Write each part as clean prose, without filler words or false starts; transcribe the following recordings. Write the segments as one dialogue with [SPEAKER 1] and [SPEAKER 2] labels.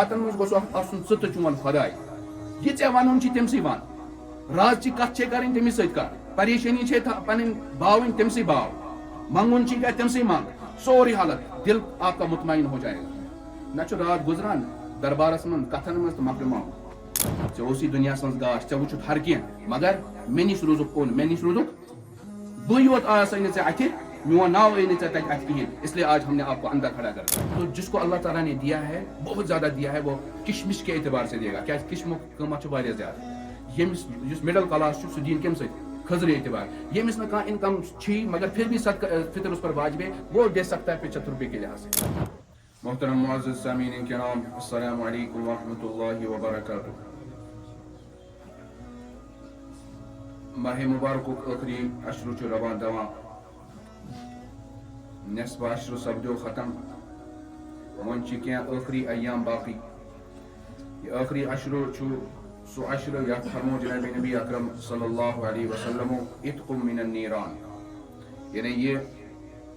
[SPEAKER 1] راتن مز گوس آسن ژٕ چون خداے یہ ژےٚ وَنُن چھِ تٔمسٕے وَن رازچہِ کتھ چھے کَرٕنۍ تٔمِس سۭتۍ کَر پریشٲنی چھے پنٕنۍ باوٕنۍ تٔمسٕے باو منٛگُن چھِ گژھِ تٔمسٕے منٛگ سورُے حالت دل آپ کا مطمئن ہو جائے گا نہ چھُ رات گُزران دربارس منٛز کتھن منٛز تہٕ مۄکلیو معاملہٕ ژےٚ اوسُے دُنیاہس منٛز گاش ژےٚ وٕچھُتھ ہر کینٛہہ مگر مےٚ نِش روٗزُکھ اوٚن مےٚ نِش روٗدُکھ بٕے یوت آسے نہٕ ژےٚ اَتھِ میون ناو آئی نہیں تَتہِ اَتھِ کِہیٖنۍ اس لیے آج ہم نے آپ کو اندر کھڑا کر تو جس کو اللہ تعالیٰ نے دیا ہے بہت زیادہ دیا ہے وہ کشمش کے اعتبار سے دے گا کیازِ کشمُک قۭمت چھُ واریاہ زیادٕ ییٚمِس یُس مڈل کلاس چھُ سُہ دِیِن کَمہِ سۭتۍ خٔزرٕ اعتبار ییٚمِس نہٕ کانٛہہ اِنکم چھِی مگر پھر بھی صدقہ فطر اس پر واجب ہے وہ دے سکتا ہے 75 روپے کے لحاظ سے محترم معزز سامعین کرام السلام علیکم ورحمۃ اللہ وبرکاتہ ماہ مبارکُک ٲخری عشرٕ چھُ رواں دواں نصف عشرٕ سپدیو ختم وۄنۍ چھِ کینٛہہ ٲخری ایام باقی یہ ٲخری عشرٕ چھُ سُہ عشرٕ یتھ فرمو جناب نبی اکرم صلی اللہ علیہ وسلم اتقوا من النیران یعنی یہ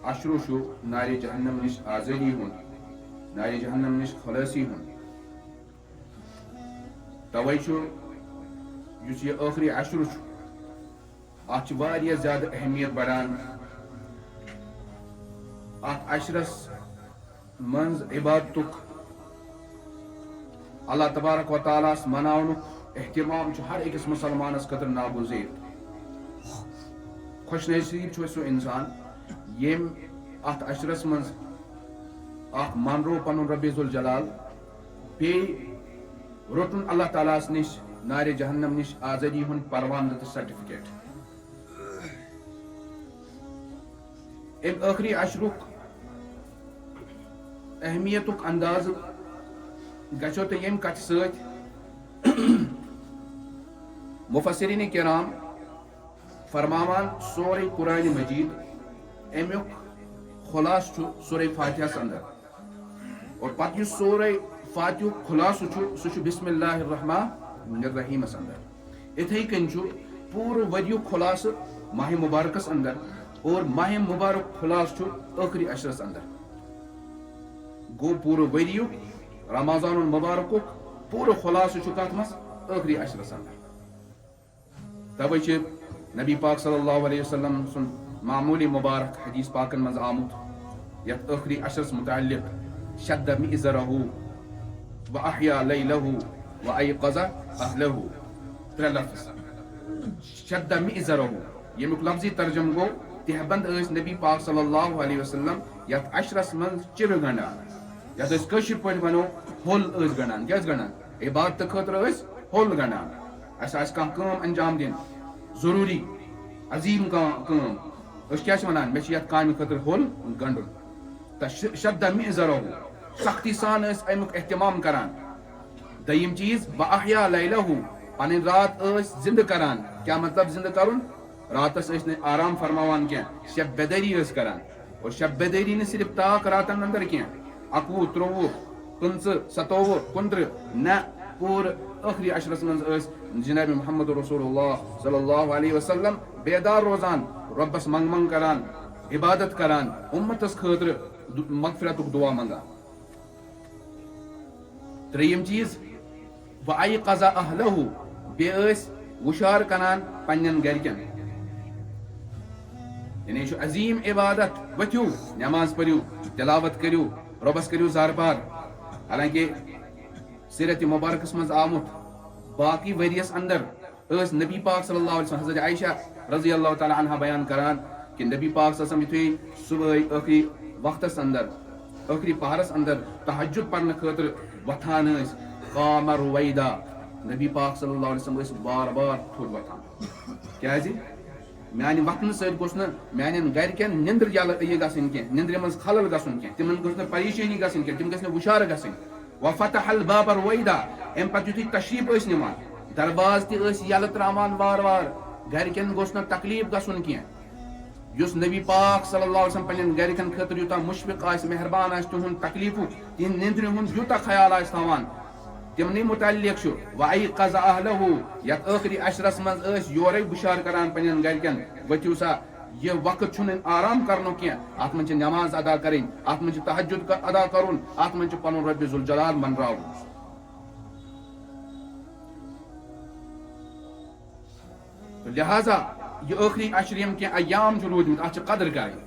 [SPEAKER 1] عشرٕ چھُ نارِ جہنم نش آزٲدی ہُنٛد نارِ جہنم نش خلٲصی ہُنٛد توے چھُ یُس یہ ٲخری عشرٕ چھُ اتھ چھِ واریاہ زیادٕ اہمیت بڑان اتھ عشرس منٛز عبادتُک اللہ تبارک و تعالیٰ ہس مناونُک احتمام چھُ ہر أکِس مُسلمانس خٲطرٕ ناگُزیر خۄش نصیٖب چھُ سُہ انسان ییٚمۍ اتھ عشرس منٛز اکھ منرو پنُن ربِ ذوالجلال بیٚیہِ روٚٹُن اللہ تعالیٰ ہس نِش نارِ جہنم نِش آزٲدی ہُنٛد پروانہٕ تہٕ سرٹِفکیٹ امہِ ٲخری عشرُک اہمیتُک اندازٕ گژھیو تۄہہِ ییٚمہِ کتھِ سۭتۍ مُفسریٖنِ کرام فرماوان سورُے قرآنِ مجیٖد امیُک خُلاصہٕ چھُ سورے فاتحس اندر اور پتہٕ یُس سورے فاتحُک خُلاصہٕ چھُ سُہ چھُ بسم اللہ الرحمٰن الرحیٖمس اندر یِتھے کٔنۍ چھُ پوٗرٕ ؤریُک خُلاصہٕ ماہ مبارکس اندر اور ماہ مبارک خُلاصہٕ چھُ ٲخری عشرس اندر گوٚو پوٗرٕ ؤریُک رمضان المبارکُک پوٗرٕ خُلاصہٕ چھُ کتھ منٛز ٲخری عشرس اندر توے چھِ نبی پاک صلی اللہ علیہ وسلم سُنٛد معموٗلی مبارک حدیث پاکن منٛز آمُت یتھ ٲخری عشرس متعلق شد مئزرہُ وأحیا لیلہُ وأیقظ اہلہُ ترٛےٚ لفظ شد مئزرہُ ییٚمیُک لفظی ترجم گوٚو تہبند ٲسۍ نبی پاک صلی اللہ علیہ وسلم یتھ عشرس منٛز چِرٕ گنڈان یتھ أسۍ کٲشِر پٲٹھۍ ونو ہوٚل ٲسۍ گنڈان کیٛاہ ٲسۍ گنڈان عبادتہٕ خٲطرٕ ٲسۍ ہوٚل گنڈان اسہِ آسہِ کانٛہہ کٲم انجام دِنۍ ضروٗری عظیٖم کانٛہہ کٲم أسۍ کیٛاہ چھِ ونان مےٚ چھِ یتھ کامہِ خٲطرٕ ہوٚل گنڈُن تہٕ شد مئزرہُ سختی سان ٲسۍ امیُک احتمام کران دوٚیِم چیٖز وأحیا لیلہُ پنٕنۍ رات ٲسۍ زندٕ کران کیٛاہ مطلب زندٕ کرُن راتس ٲسۍ نہٕ آرام فرماوان کینٛہہ شب بیدٲری ٲسۍ کران اور شب بیدٲری نہٕ صرف تاک راتن اندر کینٛہہ 21 23 25 27 29 نہ پوٗرٕ ٲخری عشرس منٛز ٲسۍ جناب محمد رسول اللہ صلی اللہ علیہ وسلم بیدار روزان رۄبس منٛگ منٛگ کران عبادت کران اُمتس خٲطرٕ مغفرتُک دعا منگان ترٛیٚیِم چیٖز وأیقظ اہلہُ بیٚیہِ ٲسۍ وُشار کران پننٮ۪ن گرِکٮ۪ن یعنی یہ چھُ عظیٖم عبادت ؤتھِو نٮ۪ماز پٔرِو تلاوت کٔرِو رۄبس کٔرِو زارپار حالانکہِ سیرتِ مبارکس منٛز آمُت باقی ؤرۍیس اندر ٲسۍ نبی پاک صلی اللہ علیہ وسلم حضرت عائشہ رضی اللہ تعالیٰ عنہا بیان کران کہ نبی پاک صلی اللہ علیہ وسلم یُتھُے صبحٲے ٲخری وقتس اندر ٲخری پہرس اندر تہجد پرنہٕ خٲطرٕ وۄتھان ٲسۍ قام رویدا نبی پاک صلی اللہ علیہ وسلم ٲسۍ بار بار تھوٚد وۄتھان کیازِ میانہِ وقتہٕ سۭتۍ گوٚژھ نہٕ میانٮ۪ن گرِکٮ۪ن نِندٕر یہِ گژھٕنۍ کینٛہہ نِندرِ منٛز خلل گژھُن کینٛہہ تِمن گٔژھ نہٕ پریشٲنی گژھٕنۍ کینٛہہ تِم گژھِ نہٕ وُشار گژھٕنۍ وفتح الباب رویدا امہِ پتہٕ یُتھُے تشریٖف ٲسۍ نِوان درواز تہِ ٲسۍ یلہٕ تراوان وارٕ وارٕ گرِکٮ۪ن گوٚژھ نہٕ تکلیٖف گژھُن کینٛہہ یُس نبی پاک صلی اللہ علیہ وسلم پننٮ۪ن گرِکٮ۪ن خٲطرٕ یوٗتاہ مُشفِق آسہِ مہربان آسہِ تِہُنٛد تکلیٖفُک تِہنٛدِ نِندرِ ہُنٛد یوٗتاہ خیال آسہِ تھاوان تِمنٕے مُتعلق چھُ وأیقظ اہلہُ یتھ ٲخری عشرس منٛز ٲسۍ یورے بُشار کران پننٮ۪ن گرِکٮ۪ن ؤتھِو سا یہ وقت چھُنہٕ آرام کرنُک کینٛہہ اتھ منٛز چھِ نٮ۪ماز ادا کرٕنۍ اتھ منٛز چھِ تہجد ادا کرُن اتھ منٛز چھُ پنُن رۄبِ ذوالجلال منراوُن تو لہذا یہ ٲخری اشریم کی ایام جو روٗدمٕتۍ اتھ چھِ قدر کرٕنۍ.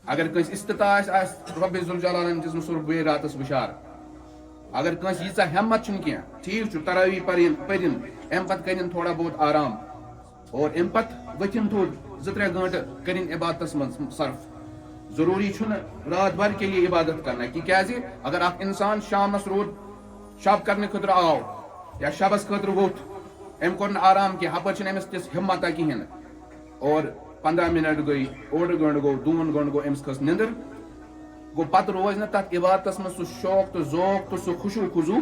[SPEAKER 1] اگر کٲنٛسہِ استطاعت آسہِ رۄبِ ذوالجلالن دِژمٕژ سُہ بیٚیہِ راتس وٕشار, اگر کٲنٛسہِ ییٖژاہ ہٮ۪مت چھُنہٕ کینٛہہ ٹھیٖک چھُ تراوی پٔرِن اَمہِ پتہٕ کٔرِنۍ تھوڑا بہت آرام اور اَمہِ پتہٕ ؤتھِنۍ تھوٚد 2-3 گٲنٛٹہٕ کٔرِنۍ عبادتس منٛز صرف. ضروٗری چھُنہٕ رات بھر کے لیے عبادت کرنا تِکیٛازِ اگر اکھ انسان شامس روٗد شب کرنہٕ خٲطرٕ آو یا شبس خٲطرٕ ووٚتھ, أمۍ کوٚر نہٕ آرام کینٛہہ, ہپٲرۍ چھنہٕ أمِس تِژھ ہمتا کِہینۍ نہٕ, اور 15 منٹ گٔے, اوٚڑ گٲنٛٹہٕ گوٚو, 2 گٲنٛٹہٕ گوٚو, أمِس کھٔژ نِندٕر, گوٚو پتہٕ روزِ نہٕ تتھ عبادتس منٛز سُہ شوق تہٕ ذوق تہٕ سُہ خوشوٗ خضوٗ.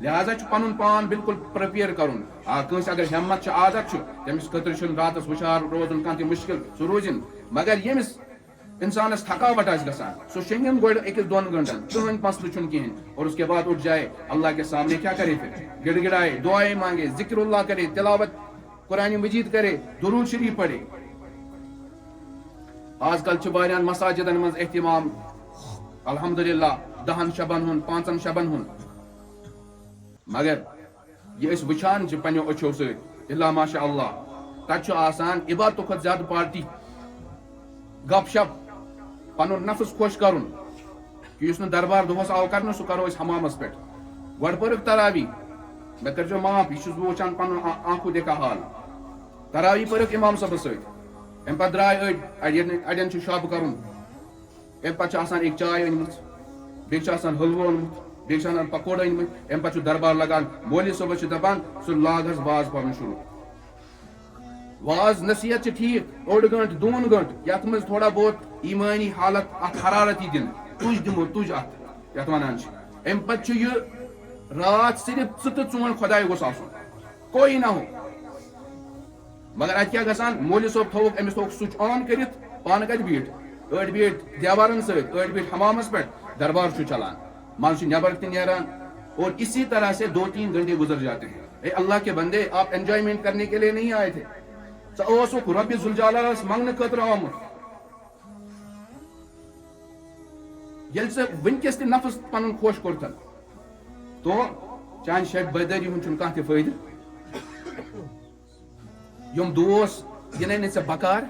[SPEAKER 1] لہذا چھُ پنُن پان بالکل پرٛپیر کرُن. کٲنٛسہِ اگر ہٮ۪مت چھِ عادت چھُ تٔمِس خٲطرٕ چھُنہٕ راتس وٕشار روزُن کانٛہہ تہِ مُشکل, سُہ روزِنۍ. مگر ییٚمِس انسانس تھکاوٹ آسہِ گژھان سُہ شۄنگِن گۄڈٕ 1-2 گٲنٛٹن, کٕہٕنۍ مسلہٕ چھُنہٕ کِہینۍ, اور اس کے بعد اٹھ جائے اللہ کے سامنے کیا کرے, پھر گڑ گڑائے, دعائیں مانگے, ذکر اللہ کرے, تلاوت قرآن مجید کرے, درود شریف پڑھے. آج کل چھُ واریاہن مساجدن منٛز اہتمام الحمدللہ 10 شبن ہُنٛد 5 شبن ہُنٛد, مگر یہ أسۍ وٕچھان چھِ پننیو أچھو سۭتۍ الا ماشاء اللہ تتہِ چھُ آسان عبادتو کھۄتہٕ زیادٕ پارٹی, گپ شپ, پنُن نفس خۄش کرُن, کہِ یُس نہٕ دربار دۄہس آو کرنہٕ سُہ کرو أسۍ حمامس پٮ۪ٹھ. گۄڈٕ پٔرٕکھ تراوی, مےٚ کٔرۍزیو معاف یہِ چھُس بہٕ وٕچھان پنُن آنکھو دیکھا حال, تراوی پٔرٕکھ امام صٲبس سۭتۍ, امہِ پتہٕ درٛاے اڑٮ۪ن چھُ شب کرُن, امہِ پتہٕ چھِ آسان أکۍ چاے أنمٕژ, بیٚیہِ چھُ آسان حلوٕ اوٚنمُت, بیٚیہِ چھِ آسان پکوڑ أنمٕتۍ, امہِ پتہٕ چھُ دربار لگان, مولوی صٲبس چھِ دپان سُہ لاگ حظ واز پرُن شروٗع. واز نصیحت چھِ ٹھیٖک, 1 گٲنٛٹہٕ 2 گٲنٛٹہٕ, یتھ منٛز تھوڑا بہت ایمٲنی حالت اتھ حرارت یی دِنہٕ, تُج دِمو تُج اتھ یتھ ونان چھِ. امہِ پتہٕ چھُ یہِ رات صرف 2 تہٕ 4 خۄداے گوٚژھ آسُن, کویی نہ ہو. مگر اتہِ کیٛاہ گژھان, مولوی صٲب تھووُکھ, أمِس تھووُکھ سُچ آن کٔرِتھ, پانہٕ کتہِ بیٖٹھ, أڑۍ بیٖٹھۍ دیوارن سۭتۍ, أڑۍ بیٖٹھۍ حمامس پٮ۪ٹھ, دربار چھُ چلان, منٛزٕ چھُ نٮ۪بر تہِ نیران, اور اسی طرح سے 2-3 گھنٹے گزر جاتے ہیں. اے اللہ کے بندے, آپ انجوائمنٹ کرنے کے لیے نہیں آئے تھے, ژٕ اوسُکھ رۄبِ ذوالجلالس منٛگنہٕ خٲطرٕ آمُت. ییٚلہِ ژٕ وٕنکٮ۪س تہِ نفس پنُن خۄش کوٚرتھن تو چانہِ شبِ بیدٲری ہُنٛد چھُنہٕ کانٛہہ تہِ فٲیدٕ. یِم دوس یِنَے نہٕ ژےٚ بکار,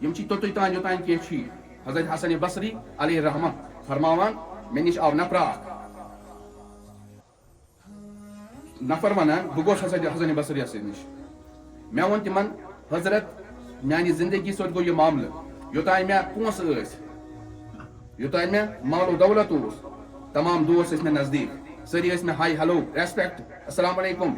[SPEAKER 1] یِم چھِ توٚتُے تام یوٚتام کینٛہہ چھی. حضرت حسن بصری علیہ رحمہ فرماوان, مےٚ نِش آو نفرا اکھ, نفر ونان بہٕ گوٚس حسن بصریَس سۭتۍ نِش, مےٚ ووٚن تِمن حضرت میانہِ زندگی سۭتۍ گوٚو یہِ معاملہٕ, یوٚتانۍ مےٚ پونٛسہٕ ٲسۍ, یوٚتانۍ مےٚ مال و دولت اوس, تمام دوس ٲسۍ مےٚ نزدیٖک, سٲری ٲسۍ مےٚ ہاے ہیلو ریسپیکٹ السلام علیکم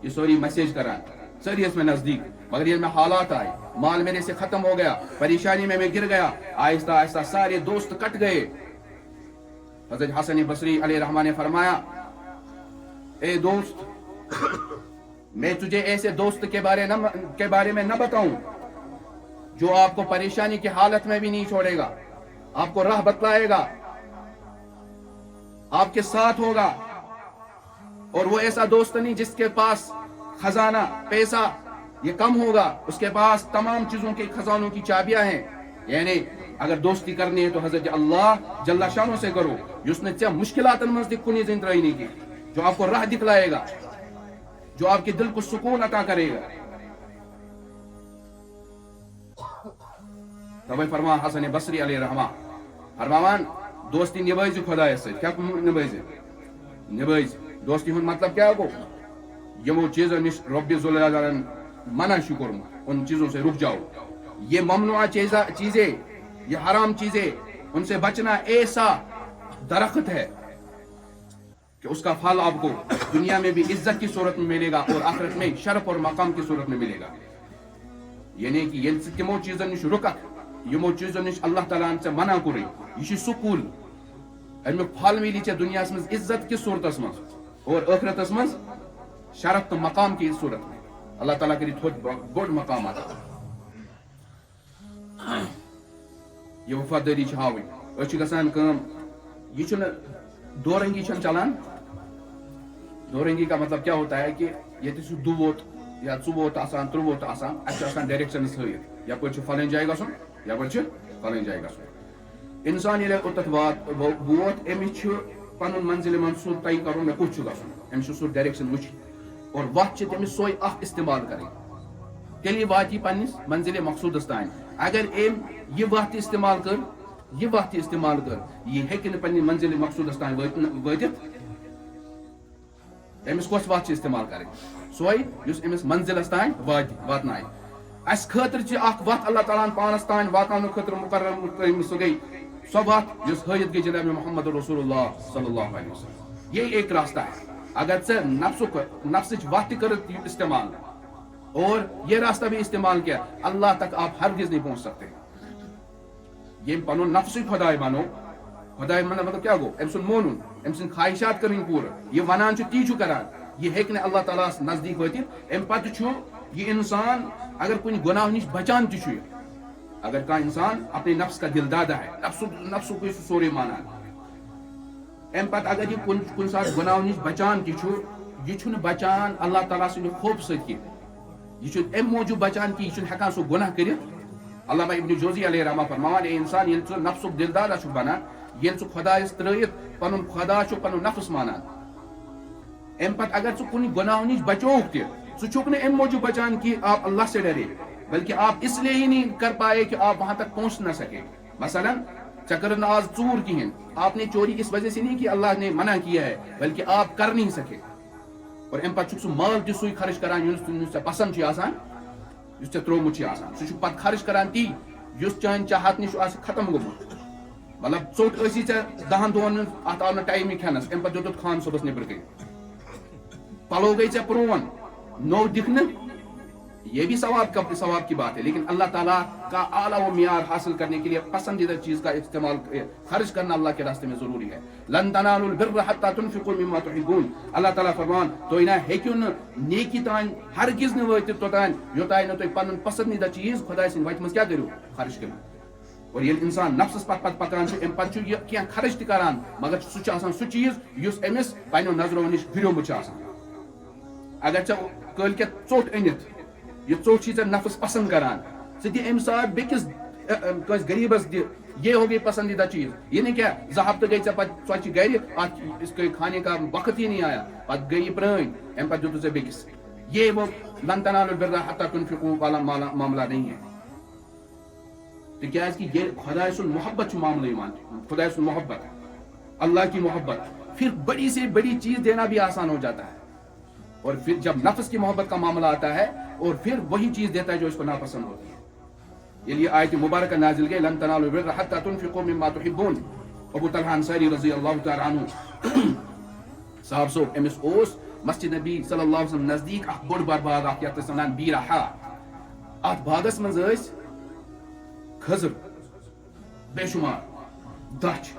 [SPEAKER 1] یہ سوري میسیج کران, سٲری ٲسۍ مےٚ نزدیٖک. مگر ییٚلہِ مےٚ حالات آئے, مال میرے سے ختم ہو گیا, پریشانی میں گر گیا, آہستہ آہستہ سارے دوست کٹ گئے. حضرت حسن بصری علیہ رحمٰ نے فرمایا, اے دوست, میں تجھے ایسے دوست کے بارے میں نہ بتاؤں جو آپ کو پریشانی کی حالت میں بھی نہیں چھوڑے گا, آپ کو راہ بتلائے گا, آپ کے ساتھ ہوگا, اور وہ ایسا دوست نہیں جس کے پاس خزانہ پیسہ یہ کم ہوگا, اس کے پاس تمام چیزوں کے خزانوں کی چابیاں ہیں. یعنی اگر دوستی کرنی ہے تو حضرت اللہ جل شانہ سے کرو, یس نے ژےٚ مشکلاتن منٛز تہِ کُنی زٔنۍ ترٛٲیی نہٕ کینٛہہ, جو آپ کو راہ دکھلائے گا, جو آپ کے دل کو سکون عطا کرے گا. توے فرمان حسن بصری علیہ رحمٰ فرماوان, دوستی نِبٲیزِ خۄدایس سۭتۍ. کیٛاہ نِبٲیزِ دوستی ہُنٛد مطلب کیٛاہ گوٚو, یِمو چیٖزو نِش رۄبِ ذوالجلالن منع چھُ کوٚرمُت, ان چیزوں سے رک جاؤ. یہ ممنوع چیزیں, یہ حرام چیزیں, ان سے بچنا ایسا درخت ہے کہ اس کا پھل آپ کو دنیا میں بھی عزت کی صورت میں ملے گا اور آخرت میں شرف اور مقام کی صورت میں ملے گا. یعنی کہ ییٚلہِ ژٕ تِمو چیٖزن نِش رُککھ, یِمو چیٖزو نِش اللہ تعالیٰ ہن ژےٚ منع کوٚرُے, یہِ چھُ سُہ کُل, امیُک پھل مِلی ژےٚ دُنیاہس منٛز عزت کِس صوٗرتس منٛز اور ٲخرتس منٛز شرف تہٕ مقام کی صورت میں. اللہ تعالیٰ کٔرِ تھوٚد بوٚڑ مقام عطا. یہ وفادٲری چھِ ہاوٕنۍ. أسۍ چھِ گژھان کٲم, یہ چھُنہٕ دورنگی چھنہٕ چلان. دورنگی کا مطلب کیا ہوتا ہے کہ ییٚتہِ چھُ دوٗت یا 24 آسان 23 آسان, اَسہِ چھُ آسان ڈایریکشنز ہٲیِتھ, یپٲرۍ چھُ فلٲنۍ جایہِ گژھُن, یپٲرۍ چھُ فلٲنۍ جایہِ گژھُن. اِنسان ییٚلہِ اوٚتتھ ووت, أمِس چھُ پنُن منزِلہِ منٛز سُہ طے کرُن مےٚ کوٚت چھُ گژھُن, أمِس چھُ سُہ ڈایریکشن وٕچھِتھ. اور وقت تمس سوے اخ استعمال کریں تیلی واتی پنس منزل مقصودس تان اگر یہ وقت استعمال کر یہ ہیکہ نہ پنہ منزل مقصودس تان واتت امس کس وقت استعمال کریں سوے یس امس منزلس تان واتنائے اس خاطر اخ وقت اللہ تعالیٰ پانس تان واتن خاطر مقرر سہ گئی سو وقت یس ہائت گئی جناب محمد رسول اللہ صلی اللہ علیہ وسلم یہ ایک راستہ ہے اگر ژے نفسچ وقت کر استعمال اور یہ راستہ بھی استعمال کیا اللہ تک آپ ہرگز نہیں پہنچ سکتے یہ پنو نفس خدائے بنو خدائے مطلب کیا گو ام سن مونن ام سن خواہشات کریں پور یہ ونان تی کران یہ ہیکہ نہ اللہ تعالیٰ نزدیک واتت ام پتہ یہ انسان اگر کن گناہ نش بچان تہ اگر کان انسان اپنے نفس کا دل دادا ہے نفس کو سورے مانان ام پتہ اگر یہ کن سات گناہ نش بچان تہ یہ بچان اللہ تعالیٰ سند خوف ست یہ ام موجود بچان کہ یہ ہیکان سو گناہ کرت علامہ ابن جوزی علیہ رحمہ فرمان اے انسان یل ژٕ نفسک دل دادا چھ بنان یل ژٕ خدایس ترٲیِتھ پنن خدا چھ پنن نفس مانان ام پتہ اگر ژٕ کُنہِ گناہ نش بچوک تہ ژٕ چھُکھ نہٕ ام موجود بچان کہ آپ اللہ سے ڈرے بلکہ آپ اس لیے ہی نہیں کر پائے کہ آپ وہاں تک پہنچ نہ سکے مثلا چکر آج چور کہین آپ نے چوری اس وجہ سے نہیں کہ اللہ نے منع کیا ہے بلکہ آپ کر نہیں سکے اور ام پتہ سہ مال تہ سُے خرچ کران یس ژےٚ پسند چھ آسان یس ژےٚ ترومت چھ آسان سہ پتہ خرچ کران تی یس چانہ چاہت نش ختم گومت مطلب ژوٹ ٲسی ژےٚ 10 دۄہن اتھ آو نہٕ ٹایمٕے کھٮ۪نس ام پتہٕ دیُتُتھ خان صبحس نیبر کن پلو گئی ژےٚ پرون نو دکھ نہ یہ بھی ثواب کی بات ہے لیکن اللہ تعالیٰ کا اعلیٰ و معیار حاصل کرنے کے لیے پسندیدہ چیز کا استعمال خرچ کرنا اللہ کے راستے میں ضروری ہے لن تنالوا البر حتى تنفقوا مما تحبون اللہ تعالیٰ فرمان تو نہ ہیکیو نہ نیکی تان ہرگز نہ واتت توتان یوتان نہ تُہۍ پنن پسندیدہ چیز خدای سٕنٛدِ وتہِ منٛز کیاہ کٔرِو خرچ کٔرِو اور ییٚلہِ انسان نفسس پتہٕ پکان چھُ امہِ پتہٕ چھُ یہِ کینٛہہ خرچ تہِ کران مگر سُہ چھُ آسان سُہ چیز یُس أمِس پننیو نظرو نِش ہُریومُت چھُ آسان اگر ژےٚ کٲلکٮ۪تھ ژوٚٹ أنِتھ یہ ژوٚٹ چھی ژےٚ نفس پسند کران ژٕ دِ امہِ ساتہٕ بیٚکِس کٲنٛسہِ غریٖبس دِ یہ ہو گئی پسندیدہ چیز یہ نہیں کیا زٕ ہفتہٕ گئی ژۄچہِ گرِ اتھ اس کے کھانے کا وقت ہی نہیں آیا پتہٕ گئی پرٲنۍ امہِ پتہٕ دیُتُتھ ژےٚ بیٚکِس یہ وہ لن تنالوا البر حتى تنفقوا والا معاملہ نہیں ہے تکیازِ کہ یہ خدائے سُنٛد محبت چھُ معاملہ یِوان خدائے سُنٛد محبت اللہ کی محبت پھر بڑی سے بڑی چیز دینا بھی آسان ہو جاتا ہے اور پھر جب نفس کی محبت کا معاملہ آتا ہے اور پھر وہی چیز دیتا ہے جو اس کو ناپسند ہوتی ہے یہ لیے آیت مبارکہ نازل گئی لن تنالوا البر حتى تنفقوا مما تحبون ابو طلحہ انصاری رضی اللہ تعالی عنہ صاحب صوب امس اوس مسجد نبی صلی اللہ علیہ وسلم نزدیک اخ بوڑ بار باغ اخ یتھ ونان بیرحا ات باغس منز ٲسۍ کھزر بے شمار دچھ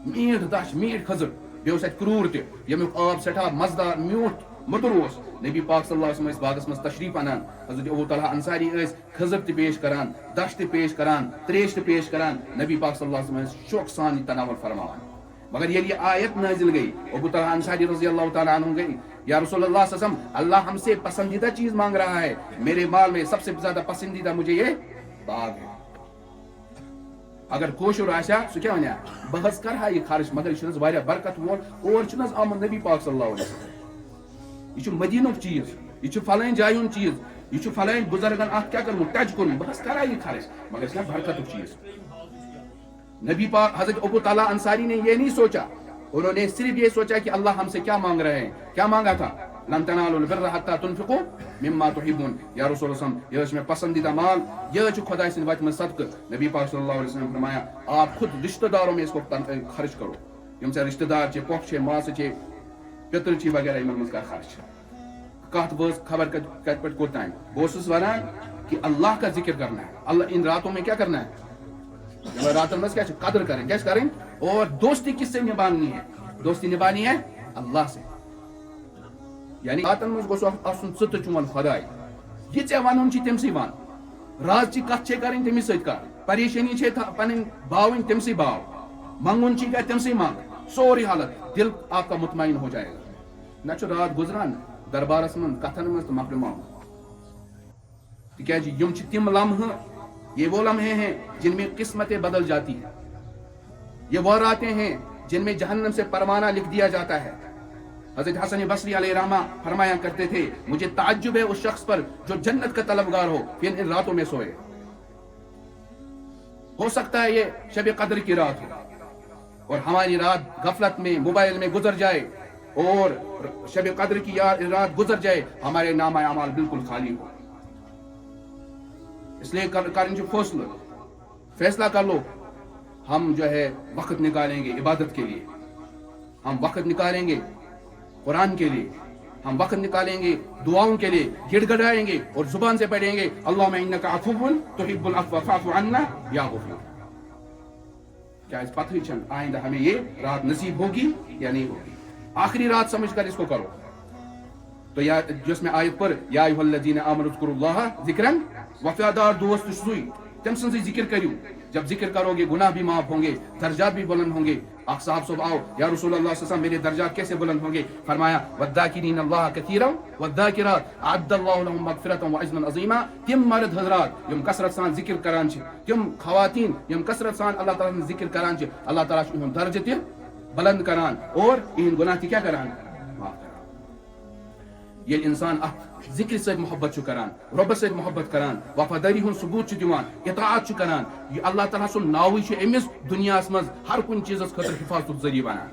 [SPEAKER 1] میٹھ کھزر بیٚیہِ اوس اتہِ کروٗر تہِ ییٚمیُک آب سٮ۪ٹھاہ مزٕدار میوٗٹھ مدر اوس نبی پاک صلی اللہ علیہ وسلم باغس مز تشریف انان حضرت ابو طلحہ انصاری کھزر تہ پیش کران دچھ تہ پیش کران تریش تہ پیش کران نبی پاک صلی اللہ علیہ وسلم شوق سان یہ تناول فرماوان مگر یہ آیت نازل گئی ابو طلحہ انصاری رضی اللہ تعالیٰ عنہ گئی یا رسول اللہ صلی اللہ علیہ وسلم اللہ ہم سے پسندیدہ چیز مانگ رہا ہے میرے مال میں سب سے زیادہ پسندیدہ مجھے یہ باغ ہے اگر کوشر آسیا سہ کیا ونیا بہت کرہا یہ خرچ مگر یہ واریاہ برکت وول اور آمد نبی پاک صلی اللہ علیہ وسلم یہ مدینک چیز یہ فلائن جائن چیز یہ فلائن بزرگن ات کیا کرمت ٹچ کورمت بہت کرا یہ خرچ مگر یہ برکت چیز نبی پاک حضرت ابو طلحہ انصاری نے یہ نہیں سوچا انہوں نے صرف یہ سوچا کہ اللہ ہم سے کیا مانگ رہے ہیں کیا مانگا تھا لن تنالوا البر حتى تنفقوا مما تحبون یا رسول اللہ یہ میں پسندیدہ مال یہ خدا سند وتہ مز صدقہ نبی پاک صلی اللہ علیہ وسلم فرمایا آپ خود رشتہ داروں میں اس کو خرچ کرو یم سے رشتہ دار چھ پوکھ چھ ماس چھ پتر چھ وغیرہ یمن مز کر خرچ کت وز خبر کت پہ کوتان بہت ونان کہ اللہ کا ذکر کرنا ہے اللہ ان راتوں میں کیا کرنا ہے راتن مز کیا قدر کریں کیا کریں اور دوستی کس سے نبھانی ہے دوستی نبھانی ہے اللہ سے یعنی راتن مز گوس آسن ژٕ چون خداے یہ ژےٚ ونُن چھ تٔمسٕے ون راز چی کتھ چھے کرٕنۍ تٔمِس سۭتۍ کر پریشانی چھے پنٕنۍ باوٕنۍ تٔمسٕے باو منگُن چھی گژھِ تٔمسٕے منگ سورُے حالت دل آپ کا مطمئن ہو جائے گا نہ چھُ رات گزران دربارس من کتھن مز تو مکڑ معاملہ تکیازِ یم چھ تم لمحہ یہ وہ لمحے ہیں جن میں قسمتیں بدل جاتی ہیں یہ وہ راتیں ہیں جن میں جہنم سے پروانہ لکھ دیا جاتا ہے حضرت حسن بصری علیہ رحمہ فرمایا کرتے تھے مجھے تعجب ہے اس شخص پر جو جنت کا طلبگار ہو پھر ان راتوں میں سوئے. ہو سکتا ہے یہ شب قدر کی رات ہو اور ہماری رات غفلت میں موبائل میں گزر جائے اور شب قدر کی رات گزر جائے, ہمارے نامہ اعمال بالکل خالی ہو. اس لیے فیصلہ کر لو, ہم جو ہے وقت نکالیں گے عبادت کے لیے, ہم وقت نکالیں گے قرآن کے لیے, ہم وقت نکالیں گے دعاؤں کے لیے, گڑ گڑائیں گے اور زبان سے پڑھیں گے اللہم انک عفو تحب العفو فاعف عنا یا غفور. کیا اس پتہ چل آئندہ ہمیں یہ رات نصیب ہوگی یا نہیں ہوگی؟ آخری رات سمجھ کر اس کو کرو. تو یا جس میں آیت پر یا ایھا الذین آمنوا اذکروا اللہ ذکرا, وفادار دوست سوئی تم سن سے ذکر کریو. جب ذکر کرو گے گناہ بھی معاف ہوں گے, درجات بھی بلند ہوں گے. آپ صاحب صبح آؤ یا رسول اللہ صلی اللہ علیہ وسلم میرے درجات کیسے بلند ہوں گے؟ فرمایا والذاکرین اللہ کثیرا والذاکرات اعد اللہ لهم مغفرۃ واجرا عظیما. تم مرد حضرات یم کثرت سان ذکر کران چھ, تم خواتین یم کثرت سان اللہ تعالیٰ ذکر کران چھ, اللہ تعالیٰ چھ ان درجہ تہ بلند کران اور ان گناہ تہ کیا کران معاف کران. یہ انسان ذکر سے محبت کران, رب سے محبت کران, وفاداری ہن ثبوت دیوان, اطاعت کران, یہ اللہ تعالیٰ سن ناوی امس دنیا مز ہر کن چیز خاطر حفاظت ذریعہ بنان.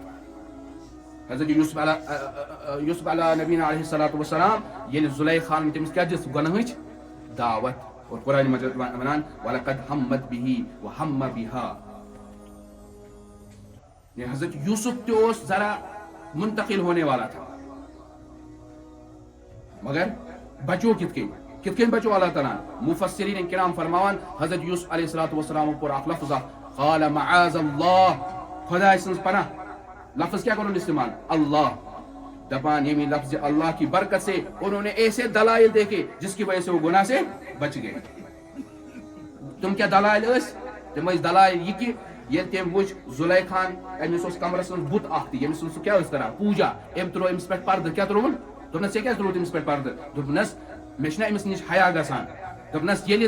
[SPEAKER 1] حضرت یوسف علیہ نبینا علیہ الصلوۃ والسلام یل زلیخا تمس کیا دس گناہچ دعوت, اور قرآن مجید ونان ولقد ہمت به وہم بها. یہ حضرت یوسف تو ذرا منتقل ہونے والا تھا مگر بچو کتکن بچو اللہ تعالیٰ. مفسرین کرام فرماوان حضرت یوسف علیہ الصلوۃ والسلام پر اخ لفظ قال معاذ اللہ, خدا سنز پناہ. لفظ کیا کروں استعمال اللہ, دپان یمی لفظ اللہ کی برکت سے انہوں نے ایسے دلائل دیکھے جس کی وجہ سے وہ گناہ سے بچ گئے. تم کیا دلائل اس؟ تم اس دلائل یہ کہ یہ تم وچ زلیخان امس اس کمرس من بت اخ تھی یمس کیا اس کران پوجا, ام ترو امس پہ پردہ کیا ترون دوپنس کیا ترو تمس پہ پردہ, دوپنس مشنا امس نش حیا گسان, دوپنس یلی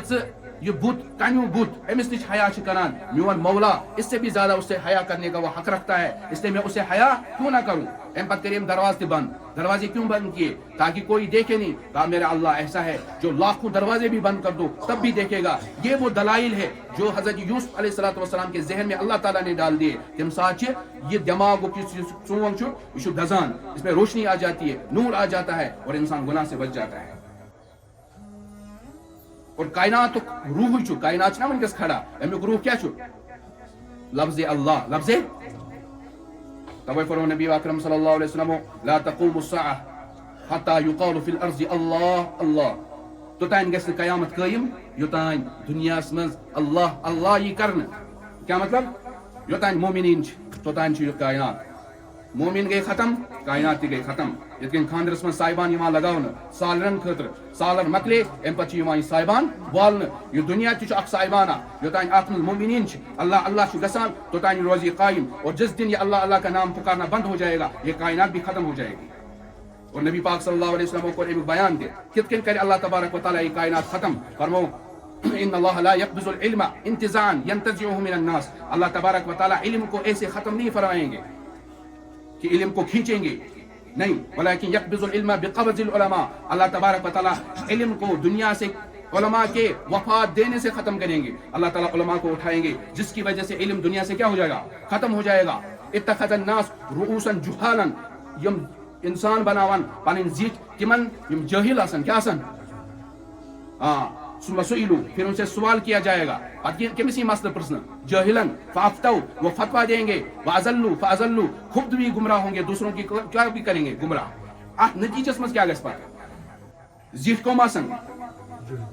[SPEAKER 1] یہ بت کنیو بت امس نش حیا کران, میون مولا اس سے بھی زیادہ اس سے حیا کرنے کا وہ حق رکھتا ہے, اس لیے میں اسے حیا کیوں نہ کروں. ام پتہ کریم دروازے بند, دروازے کیوں بند کیے؟ تاکہ کوئی دیکھے نہیں. کہا میرا اللہ ایسا ہے جو لاکھوں دروازے بھی بند کر دو تب بھی دیکھے گا. یہ وہ دلائل ہے جو حضرت یوسف علیہ الصلوۃ والسلام کے ذہن میں اللہ تعالیٰ نے ڈال دیے. تم ساتھ یہ دماغ سونگ یہ دزان, اس میں روشنی آ جاتی ہے, نور آ جاتا ہے اور انسان گناہ سے بچ جاتا ہے. اور کائنات روح چھ, کائنات نا ونکس کھڑا, امیک روح کیا چھ؟ لفظ اللہ, لفظ. توے فرمو نبی اکرم صلی اللہ علیہ وسلم لا تقوم الساعة حتى يقال في الارض اللہ اللہ. توتان گژھِ نہٕ قیامت قٲیِم یوتان دنیا مز اللہ اللہ یہ کرنا. کیا مطلب؟ یوتان مومنین توتان یہ کائنات. مومن گئی ختم, کائنات تہ گئی ختم. یت کن خاندرس من سائبان لگاؤن سالرن خاطر, سالر مکلے ام پتہ یہ سائبان والن. یہ دنیا تہ اخ سائبانہ, یوتان اتھ من مومنین اللہ اللہ گسان توتان روزی قائم. اور جس دن یہ اللہ اللہ کا نام پکارنا بند ہو جائے گا یہ کائنات بھی ختم ہو جائے گی. اور نبی پاک صلی اللہ علیہ وسلم کو ایک بیان دے کت کن کرے اللہ تبارک و تعالی یہ کائنات ختم. فرمو ان اللہ لا يقبض العلم انتزاعا ينتزعه من الناس. اللہ تبارک و تعالی علم کو ایسے ختم نہیں فرمائیں گے کہ علم کو کھینچیں گے, نہیں, ولیکن یقبض العلم بقبض العلماء. اللہ تبارک و تعالی علم کو دنیا سے علماء کے وفات دینے سے ختم کریں گے. اللہ تعالیٰ علماء کو اٹھائیں گے جس کی وجہ سے علم دنیا سے کیا ہو جائے گا, ختم ہو جائے گا. اتخذ الناس رؤوسا جهالا, یم انسان بناوان پن زیٹ تمن یم جاہل آسن, کیا آسن, ثم سئلوا, پھر ان سے سوال کیا جائے گا. کمس یہ مسئلہ پرسنا جاہلن فافتوا, وہ فتوا دیں گے. واضلوا فاضلوا, خود بھی گمراہ ہوں گے, دوسروں کی کیا بھی کریں گے گمراہ. ات نتیجس مز کیا گژھِ پتہ زیٹ کم آسن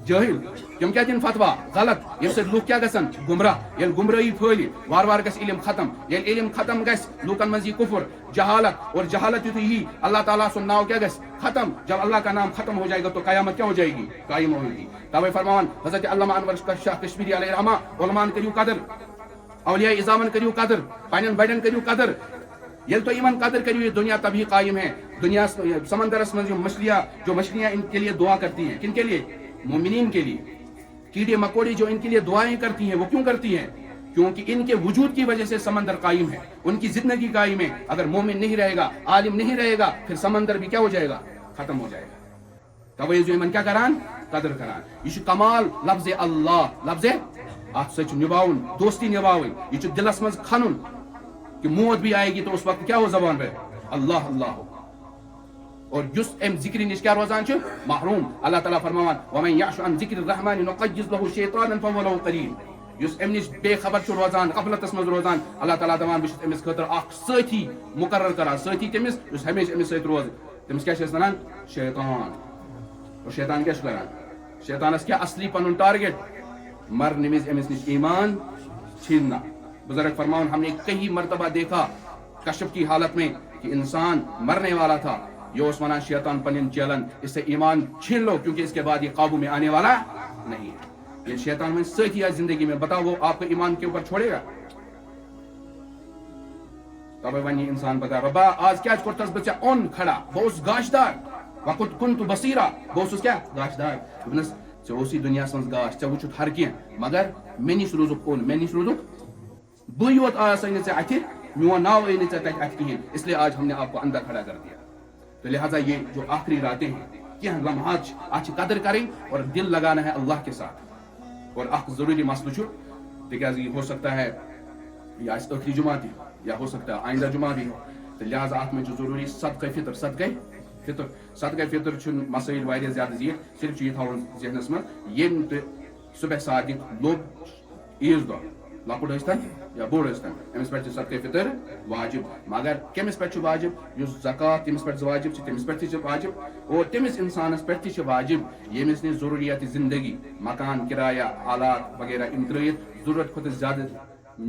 [SPEAKER 1] جاہل, تم کیا دن فتوا غلط, یم سے لوگ کیا گژھن گمراہ. یل گمراہی پھیل وار وار گژھِ علم ختم. یل علم ختم گژھِ لوکن مز یہ کفر جہالت, اور جہالت یتھی اللہ تعالیٰ سن ناو کیا گژھِ ختم. جب اللہ کا نام ختم ہو جائے گا تو قیامت کیا ہو جائے گی, قائم ہوگی. توے فرمان حضرت علامہ انور شاہ کشمیری علیہ رحمہ, علماء کریو قدر, اولیاء اعظامن کریو قدر, پنن بڑن کریو قدر. یل تو ایمن قدر کریو یہ دنیا تبھی قائم ہے. دنیا سمندرس میں جو مچھلیاں ان کے لیے دعا کرتی ہیں, کن کے لیے؟ مومنین کے لیے. کیڑے مکوڑے جو ان کے لیے دعائیں کرتی ہیں وہ کیوں کرتی ہیں؟ کیونکہ ان کے وجود کی وجہ سے سمندر قائم ہے, ان کی زندگی قائم ہے. اگر مومن نہیں رہے گا, عالم نہیں رہے گا, پھر سمندر بھی کیا ہو جائے گا, ختم ہو جائے گا. توجہ یمن کیا کران, قدر کران. یہ کمال لفظ اللہ, لفظ ات ست نباؤن, دوستی نباؤن, یہ دلس مز کھنن کہ موت بھی آئے گی تو اس وقت کیا ہو زبان پہ, اللہ اللہ ہو. اور جس ام ذکر نش کیا روزان محروم. اللہ تعالیٰ فرمان ومن یعش عن ذکر الرحمن نقیض له شیطانا فهو له قرین. یس ام نش بے خبر روزان, غفلتس مز روزان, اللہ تعالیٰ دپان بہت امس خاطر اخ ساتھی مقرر کران, ساتھی تمس یس ہمیشہ امس ست روز. تمس کیا ونان, شیطان. اور شیطان کیا کران, شیطانس کیا اصلی پن ٹارگیٹ, مرنے میں امس نش ایمان چھیننا. بزرگ فرماؤن ہم نے کئی مرتبہ دیکھا کشف کی حالت میں کہ انسان مرنے والا تھا, یہ اس ونان شیطان پنن چیلن اس سے ایمان چھین لو کیونکہ اس کے بعد یہ قابو میں آنے والا نہیں ہے. یہ شیطان میں ساتھی ہے زندگی میں, بتاؤ وہ آپ کو ایمان کے اوپر چھوڑے گا؟ تب ونی انسان بتا ربا آج کیا کرتس بچہ اون کھڑا, بہت گاشدار, وقت کنت بصیرا, بہت کیا گاشدار. دوپنس ژے اوسی دنیا من گاش, ژے وچھت ہر کی, مگر مے نش روزک اون, مے نش روزک بے یوت آیا ژے اتھ, میون ناو آئی ژے تک اتھ کہین, اس لیے آج ہم نے آپ کو اندر کھڑا کر دیا. تو لہٰذا یہ جو آخری راتیں ہیں, کیا لمحات آج قدر کریں اور دل لگانا ہے اللہ کے ساتھ. اور اخ ضروری مسئلہ تاز یہ ہو سکتا ہے یہ آخری جمعہ تھی, یا ہو سکتا ہے آئندہ جمعہ بھی ہو, تو لہٰذا ات میں ضروری صدقہ فطر, صدقہ فطر, صدقہ فطر چھ مسائل واریاہ زیادہ زیر, صرف یہ تھاؤن ذہنس من یم تو صبح صادق لوگ عیز دہ لکٹ ٲسۍتن یا بوڑ ٲسۍتن أمِس پٮ۪ٹھ چھِ صدقہ فطر واجب. مگر کٔمِس پٮ۪ٹھ چھُ واجب, یُس زکات تٔمِس پٮ۪ٹھ واجب چھِ تٔمِس پٮ۪ٹھ تہِ چھِ واجب, اور تٔمِس اِنسانس پٮ۪ٹھ تہِ چھِ واجب ییٚمِس نہٕ ضروٗریات زندگی, مکان کرایہ, آلات وغیرہ یِم ترٲیِتھ ضروٗرت کھۄتہٕ زیادٕ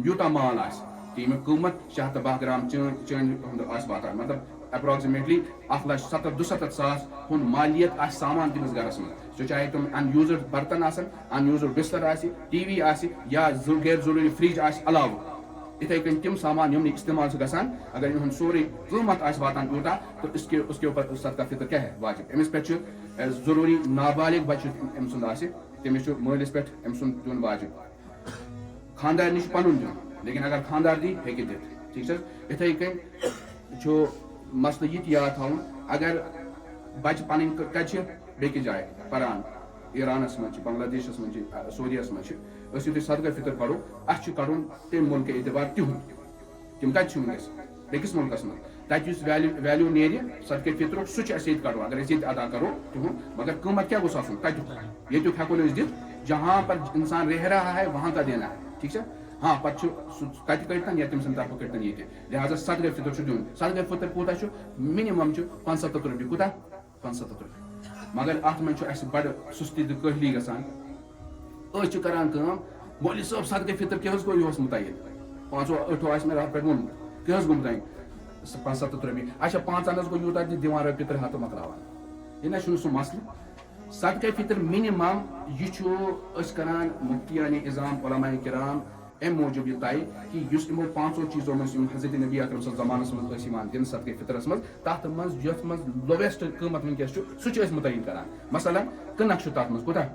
[SPEAKER 1] یوٗتاہ مال آسہِ تہٕ ییٚمیُک قۭمت 610 گرام چٲنۍ ہُنٛد آسہِ واتان, مطلب اپراکسِمیٹلی 1,67,000 ہُنٛد مالیت آسہِ سامان تٔمِس گرس منٛز. سُہ چاہے تِم ان یوٗزڈ برتن آسن, ان یوٗزڈ بستر آسہِ, ٹی وی آسہِ, یا غیر ضروٗری فرج آسہِ علاوٕ. اتھے کن تم سامان یم استعمال گژھان, اگر یہد سورے قۭمت آسہِ واتان یوٗتاہ تو اس کے اوپر صدقہ فطر کیا ہے واجب. امس پہ ضروری نابالغ بچہ ام سند آسہِ تٔمِس چھُ مٲلِس پٮ۪ٹھ أمۍ سُنٛد دیُن واجب. خاندار نش پنُن دیُن, لیکن اگر خاندار دی ہیٚکہِ دِتھ, ٹھیک چھا. اتھے کن چھُ مسلہٕ یہ یاد تھاوُن, اگر بچہ پنٕنۍ کتہِ چھِ بیٚکِس جایہِ پران, ایرانس مز, بنگلہ دیشس مز, سعودیس مز, أسۍ یُتھُے صدقہ فطر کڑو اَسہِ چھُ کڑُن تمہِ مُلکہٕ اعتبار تِہُنٛد, تِم کتہِ چھِ وٕنکیٚس بیٚکِس مُلکس منٛز, تتہِ یُس ویلیوٗ نیرِ صدقہ فطرُک سُہ چھُ اَسہِ ییٚتہِ کڑُن. اگر أسۍ ییٚتہِ ادا کرو تِہُنٛد, مگر قۭمت کیٛاہ گوٚژھ آسُن تتیُک, ییٚتیُک ہٮ۪کو نہٕ أسۍ دِتھ. جہاں پر انسان رہ رہا ہے وہاں کا دینا ہے, ٹھیک چھا. ہاں پتہٕ چھُ سُہ تتہِ کٔڑتن یا تٔمۍ سٕنٛدِ طرفہٕ کٔڑتن ییٚتہِ. لہٰذا صدقہ فطر چھُ دیُن. صدقہ فطر کوٗتاہ چھُ, منِمم چھُ 75 رۄپیہِ. کوٗتاہ, 75 رۄپیہِ. مگر اتھ منٛز چھُ اَسہِ بڑٕ سُستی تہٕ کٲہلی گژھان. أسۍ چھِ کران کٲم, مولوی صٲب صدقہ فطر کیٛاہ حظ گوٚو یِہُس مُتعین, 5-8 آسہِ مےٚ راتہٕ پٮ۪ٹھ ووٚنمُت, کیٛاہ حظ گوٚو مُتعین, 75 رۄپیہِ. اچھا 5 حظ گوٚو یوٗتاہ تہِ دِوان رۄپیہِ 3 ہتھ مۄکلاوان. یہِ نہ چھُنہٕ سُہ مسلہٕ. صدقہ فطر منِمم یہِ چھُ أسۍ کران مفتیانِ اِظام علماء کرام امہِ موٗجوٗب یہِ طے کہِ یُس یِمو 5 چیٖزو منٛز یِم حضرت نبی اکرم صٲب زمانس منٛز ٲسۍ یِوان دِنہٕ صدقہ فطرس منٛز, تتھ منٛز یتھ منٛز لویسٹ قۭمت وٕنکیٚس چھُ سُہ چھِ أسۍ مُتعین کران. مثلاً کٕنک چھُ تتھ منٛز, کوٗتاہ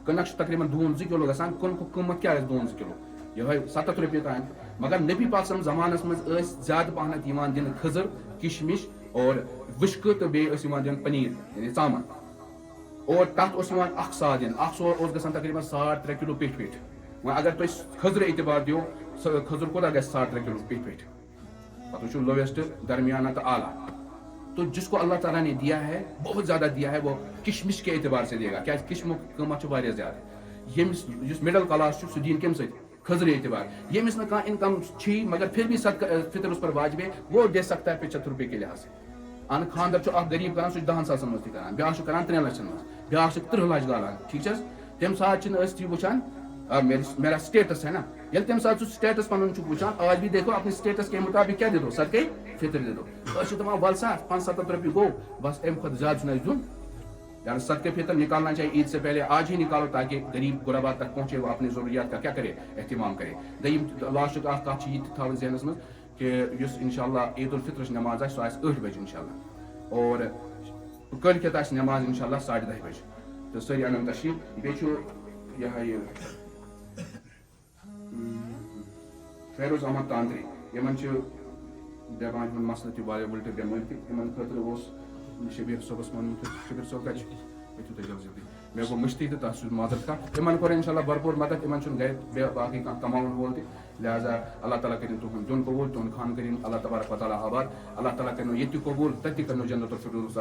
[SPEAKER 1] کٕنک چھُ تقریٖباً 2-2 کِلوٗ گژھان. کٕنکُک قۭمت کیٛاہ آسہِ 2-2 کِلوٗ, یِہوٚے 70 رۄپیہِ تام. مگر نبی پاک صٲب زمانس منٛز ٲسۍ زیادٕ پہنتھ یِوان دِنہٕ کھٔزٕر, کِشمِش اور وٕشکہٕ, تہٕ بیٚیہِ ٲسۍ یِوان دِنہٕ پنیٖر یعنی ژامن. اور تتھ اوس یِوان اکھ سا دِنہٕ, اکھ سور اوس گژھان تقریٖباً 3.5 کِلوٗ پیٚٹھۍ پیٚٹھۍ. وۄنۍ اگر تُہۍ کھٔزرٕ اعتبار دِیو, کھٔزٕر کوٗتاہ گژھِ 3.5 کِلوٗ پیٚٹھۍ پیٚٹھۍ. پتہٕ وٕچھو لویسٹ, درمیانہ تہٕ اعلیٰ. تو جس کو اللہ تعالیٰ نے دیا ہے, بہت زیادہ دیا ہے, وہ کشمش کے اعتبار سے دے گا. کیٛازِ کشمُک قۭمت چھُ واریاہ زیادٕ. ییٚمِس یُس مڈل کلاس چھُ سُہ دِیِن کَمہِ سۭتۍ, کھٔزرٕ اعتبار. ییٚمِس نہٕ کانٛہہ انکم چھِی مگر پھر بھی صدقہ فطر اس پر واجب ہے, وہ دے سکتا ہے 75 روپے کے لحاظ سے. ان خاندر چھُ اکھ غریٖب کران, سُہ چھُ 10 ساسن منٛز تہِ کران, بیٛاکھ چھُ کران 3 لچھن منٛز, بیٛاکھ چھُ 30 لچھ گالان, ٹھیٖک چھِ حظ. تَمہِ ساتہٕ چھِنہٕ أسۍ یہِ وٕچھان میرا اسٹیٹس ہے نا, ییٚلہِ تَمہِ ساتہٕ سُہ سٹیٹس پنُن چھُ وٕچھان, آج بھی دیکھو اپنے اسٹیٹس کے مطابق کیٛاہ دِتو, صدقے فطر دِتو. أسۍ چھِ دپان ول سا 75 رۄپیہِ گوٚو بس, امہِ کھۄتہٕ زیادٕ چھُنہٕ اَسہِ دیُن. یعنی صدقہ فطر نکالنا چاہیے عید سے پہلے, آج ہی نکالو تاکہ غریب غربا تک پہنچے, وہ اپنی ضروریات کا کیا کرے, اہتمام کرے. دوٚیِم لاسٹُک اکھ کتھ چھِ یہِ تہِ تھاوٕنۍ ذہنس منٛز کہِ یُس انشاء اللہ عید الفطرٕچ نٮ۪ماز آسہِ سۄ آسہِ 8 بجے انشاء اللہ, اور کٲلکٮ۪تھ آسہِ نٮ۪ماز انشاء اللہ 10:30 بجے, تہٕ سٲری اَنن تشریٖف. بیٚیہِ چھُ یِہوٚے فیروز احمد تانتری یمن دپان ہن مسلہٕ تہِ واریاہ وٕلٹہٕ بٮ۪مٲرۍ تہِ یِمن خٲطرٕ اوس شبیٖر صٲبس ووٚنمُت شبیٖر صٲب کتہِ چھُ ییٚتھِو تُہۍ جلدی جلدی مےٚ گوٚو مٔشتٕے تہٕ تتھ چھُس معذرت کانٛہہ یِمن کوٚر انشاء اللہ بھرپوٗر مدد یِمن چھُنہٕ گرِ بیٚیہِ باقٕے کانٛہہ کماوَن وول تہِ لہٰذا اللہ تعالیٰ کٔرِنۍ تُہُنٛد دیُن قبوٗل تُہُنٛد خانہٕ کٔرِنۍ اللہ تبارک و تعالیٰ آباد اللہ تعالیٰ کٔرِنو ییٚتہِ تہِ قبوٗل تتہِ تہِ کٔرِنو جنت الفردوس